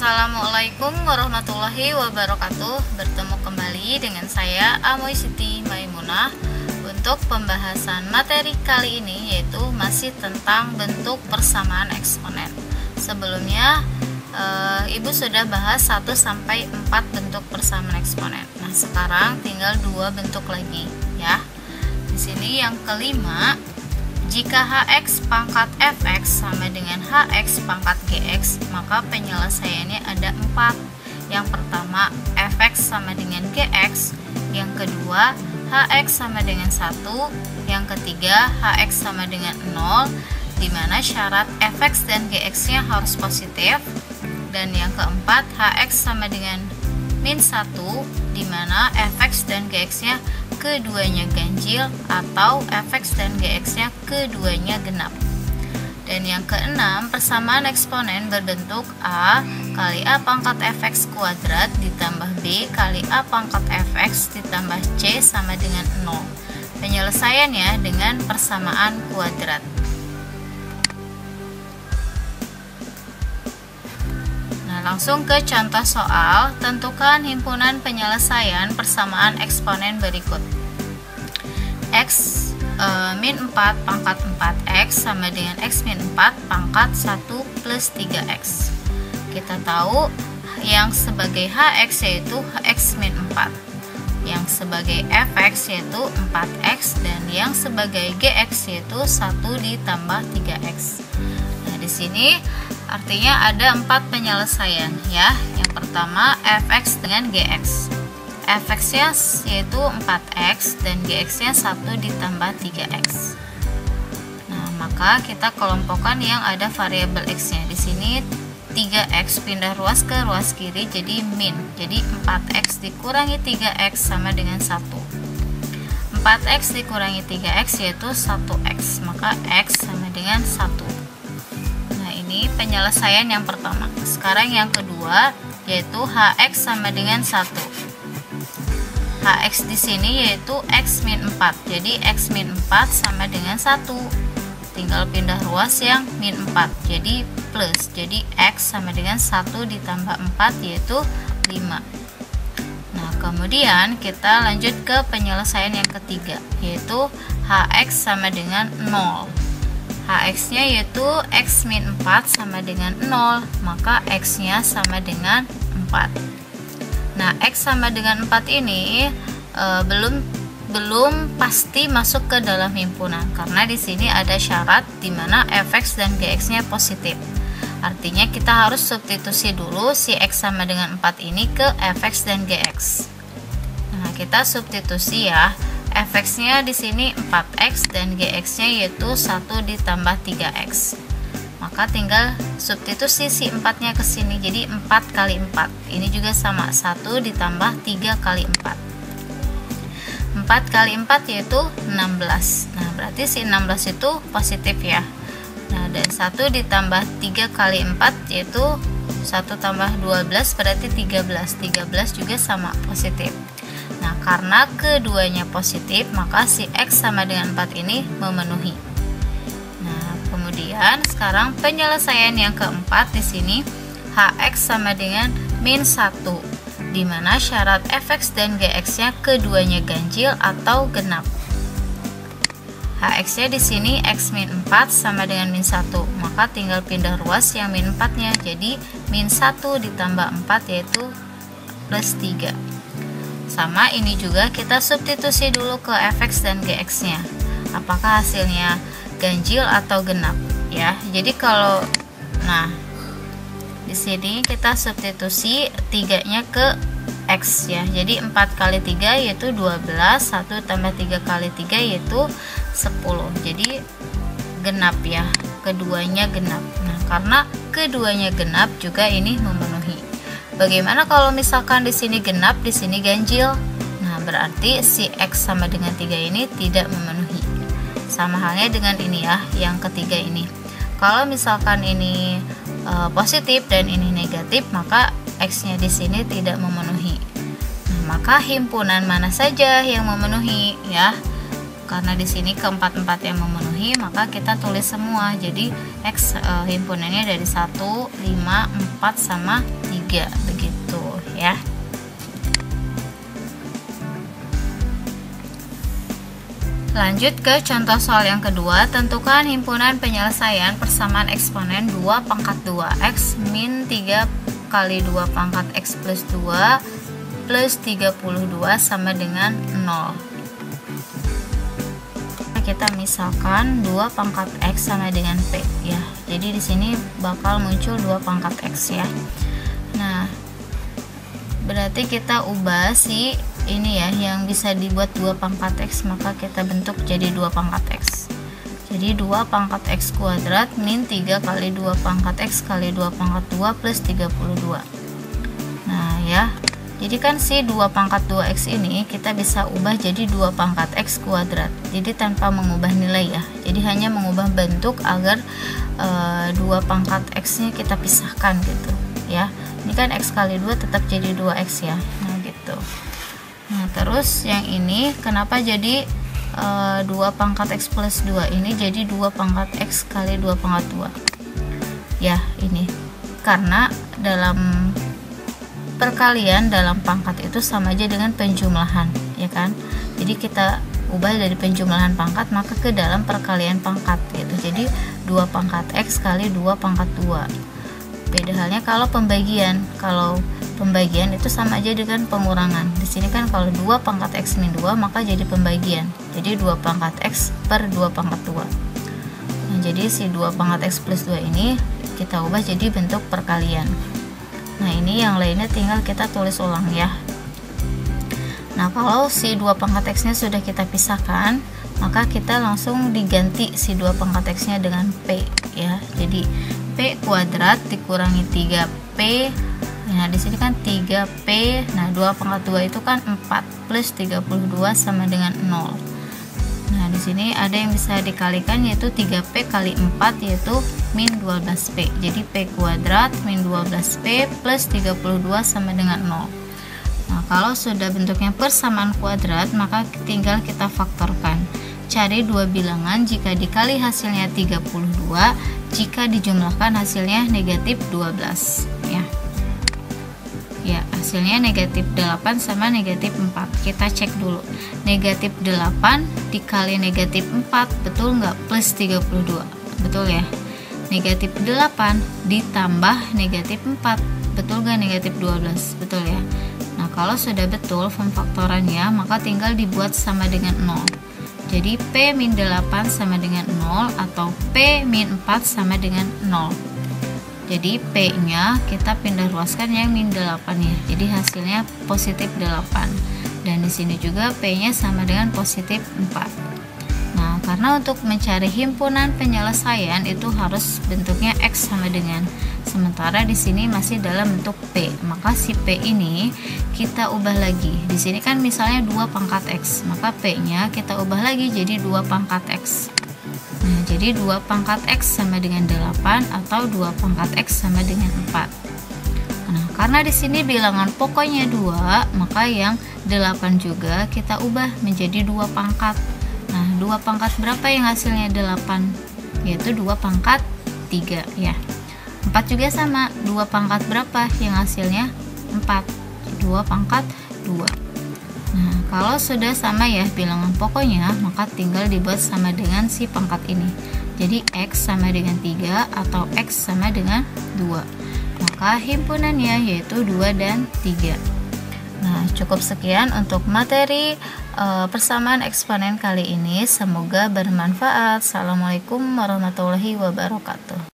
Assalamualaikum warahmatullahi wabarakatuh. Bertemu kembali dengan saya Amoy Siti Maimunah untuk pembahasan materi kali ini, yaitu masih tentang bentuk persamaan eksponen. Sebelumnya Ibu sudah bahas 1-4 bentuk persamaan eksponen. Nah, sekarang tinggal 2 bentuk lagi ya. Di sini yang kelima, jika Hx pangkat Fx sama dengan Hx pangkat Gx, maka penyelesaiannya ada 4. Yang pertama, Fx sama dengan Gx. Yang kedua, Hx sama dengan 1. Yang ketiga, Hx sama dengan 0, dimana syarat Fx dan Gx nya harus positif. Dan yang keempat, Hx sama dengan min 1, dimana Fx dan Gx nya keduanya ganjil atau Fx dan Gx nya keduanya genap. Dan yang keenam, persamaan eksponen berbentuk A kali A pangkat Fx kuadrat ditambah B kali A pangkat Fx ditambah C sama dengan 0. Penyelesaiannya dengan persamaan kuadrat. Langsung ke contoh soal. Tentukan himpunan penyelesaian persamaan eksponen berikut. X min 4 pangkat 4x sama dengan x min 4 pangkat 1 plus 3x. Kita tahu yang sebagai Hx yaitu x min 4, yang sebagai Fx yaitu 4x, dan yang sebagai Gx yaitu 1 ditambah 3x. Nah, di sini artinya ada 4 penyelesaian ya. Yang pertama, Fx dengan Gx. Fx nya yaitu 4x dan Gx nya 1 ditambah 3x. Nah, maka kita kelompokkan yang ada variabel x nya. Di sini 3x pindah ruas ke ruas kiri jadi min. Jadi 4x dikurangi 3x sama dengan 1. 4x dikurangi 3x yaitu 1x, maka x sama dengan 1. Ini penyelesaian yang pertama. Sekarang yang kedua, yaitu Hx sama dengan 1. Hx di sini yaitu x min 4. Jadi x min 4 sama dengan 1. Tinggal pindah ruas yang min 4. Jadi plus. Jadi x sama dengan 1 ditambah 4 yaitu 5. Nah, kemudian kita lanjut ke penyelesaian yang ketiga, yaitu Hx sama dengan 0. Hx nya yaitu x min 4 sama dengan 0, maka x nya sama dengan 4. Nah, x sama dengan 4 ini belum pasti masuk ke dalam himpunan, karena di sini ada syarat di mana Fx dan Gx nya positif. Artinya kita harus substitusi dulu si x sama dengan 4 ini ke Fx dan Gx. Nah, kita substitusi ya. Fx nya di sini 4x dan Gx nya yaitu 1 ditambah 3x. Maka tinggal substitusi si 4 nya ke sini, jadi 4 kali 4. Ini juga sama, 1 ditambah 3 kali 4. 4 kali 4 yaitu 16. Nah, berarti si 16 itu positif ya. Nah, dan 1 ditambah 3 kali 4 yaitu 1 tambah 12 berarti 13. 13 juga sama, positif. Nah, karena keduanya positif, maka si x sama dengan 4 ini memenuhi. Nah, kemudian sekarang penyelesaian yang keempat di sini, Hx sama dengan min 1, di mana syarat Fx dan Gx nya keduanya ganjil atau genap. Hx nya di sini x min 4 sama dengan min 1, maka tinggal pindah ruas yang min 4 nya, jadi min 1 ditambah 4 yaitu plus 3. Sama, ini juga kita substitusi dulu ke Fx dan Gx nya. Apakah hasilnya ganjil atau genap ya. Jadi kalau di sini kita substitusi 3-nya ke x ya. Jadi 4 kali 3 yaitu 12, 1 tambah 3 kali 3 yaitu 10. Jadi genap ya. Keduanya genap. Nah, karena keduanya genap juga ini memenuhi. Bagaimana kalau misalkan di sini genap, di sini ganjil? Nah, berarti si x sama dengan 3 ini tidak memenuhi. Sama halnya dengan ini ya, yang ketiga ini. Kalau misalkan ini positif dan ini negatif, maka x-nya di sini tidak memenuhi. Nah, maka himpunan mana saja yang memenuhi ya? Karena di sini keempat-empat yang memenuhi, maka kita tulis semua. Jadi X himpunannya dari 1, 5, 4 sama 3. 3 begitu ya. Lanjut ke contoh soal yang kedua. Tentukan himpunan penyelesaian persamaan eksponen 2 pangkat 2x min 3 kali 2 pangkat x plus 2 plus 32 sama dengan 0. Kita misalkan 2 pangkat x sama dengan p ya. Jadi di sini bakal muncul 2 pangkat x ya. Nah, berarti kita ubah si ini ya, yang bisa dibuat 2 pangkat x, maka kita bentuk jadi 2 pangkat x. Jadi 2 pangkat x kuadrat min 3 kali 2 pangkat x kali 2 pangkat 2 plus 32. Nah ya, jadi kan si 2 pangkat 2x ini kita bisa ubah jadi 2 pangkat x kuadrat. Jadi tanpa mengubah nilai ya, jadi hanya mengubah bentuk agar 2 pangkat x nya kita pisahkan gitu ya. Ini kan x kali 2 tetap jadi 2x ya. Nah gitu. Nah terus yang ini kenapa jadi 2 pangkat x plus 2 ini jadi 2 pangkat x kali 2 pangkat 2 ya. Ini karena dalam perkalian dalam pangkat itu sama aja dengan penjumlahan ya kan. Jadi kita ubah dari penjumlahan pangkat maka ke dalam perkalian pangkat gitu. Jadi 2 pangkat x kali 2 pangkat 2. Beda halnya kalau pembagian. Kalau pembagian itu sama aja dengan pengurangan. Di sini kan kalau 2 pangkat x min 2 maka jadi pembagian. Jadi 2 pangkat x per 2 pangkat 2. Nah, jadi si 2 pangkat x plus 2 ini kita ubah jadi bentuk perkalian. Nah, ini yang lainnya tinggal kita tulis ulang ya. Nah, kalau si 2 pangkat x-nya sudah kita pisahkan, maka kita langsung diganti si 2 pangkat x-nya dengan p ya. Jadi p kuadrat dikurangi 3p. Nah, di sini kan 3p. Nah, 2 pangkat 2 itu kan 4 plus 32 sama dengan 0. Nah, di sini ada yang bisa dikalikan yaitu 3p kali 4 yaitu min 12p. Jadi p kuadrat min 12p plus 32 sama dengan 0. Nah, kalau sudah bentuknya persamaan kuadrat, maka tinggal kita faktorkan. Cari dua bilangan jika dikali hasilnya 32, jika dijumlahkan hasilnya negatif 12 ya. Ya, hasilnya negatif 8 sama negatif 4. Kita cek dulu. Negatif 8 dikali negatif 4, betul nggak? Plus 32. Betul ya? Negatif 8 ditambah negatif 4. Betul nggak negatif 12? Betul ya? Nah, kalau sudah betul pemfaktorannya, maka tinggal dibuat sama dengan 0. Jadi P min 8 sama dengan 0 atau P min 4 sama dengan 0. Jadi P-nya kita pindah ruaskan yang min 8 ya. Jadi hasilnya positif 8. Dan di sini juga P-nya sama dengan positif 4. Nah, karena untuk mencari himpunan penyelesaian itu harus bentuknya X sama dengan. Sementara di sini masih dalam bentuk P. Maka si P ini kita ubah lagi. Di sini kan misalnya 2 pangkat X. Maka P-nya kita ubah lagi jadi 2 pangkat X. Nah, jadi 2 pangkat X sama dengan 8 atau 2 pangkat X sama dengan 4. Nah, karena di sini bilangan pokoknya 2, maka yang 8 juga kita ubah menjadi 2 pangkat. Nah, 2 pangkat berapa yang hasilnya 8? Yaitu 2 pangkat 3 ya. 4 juga sama, 2 pangkat berapa yang hasilnya 4? 2 pangkat 2. Nah, kalau sudah sama ya bilangan pokoknya, maka tinggal dibuat sama dengan si pangkat ini. Jadi X sama dengan 3 atau X sama dengan 2. Maka himpunannya yaitu 2 dan 3. Nah, cukup sekian untuk materi persamaan eksponen kali ini. Semoga bermanfaat. Assalamualaikum warahmatullahi wabarakatuh.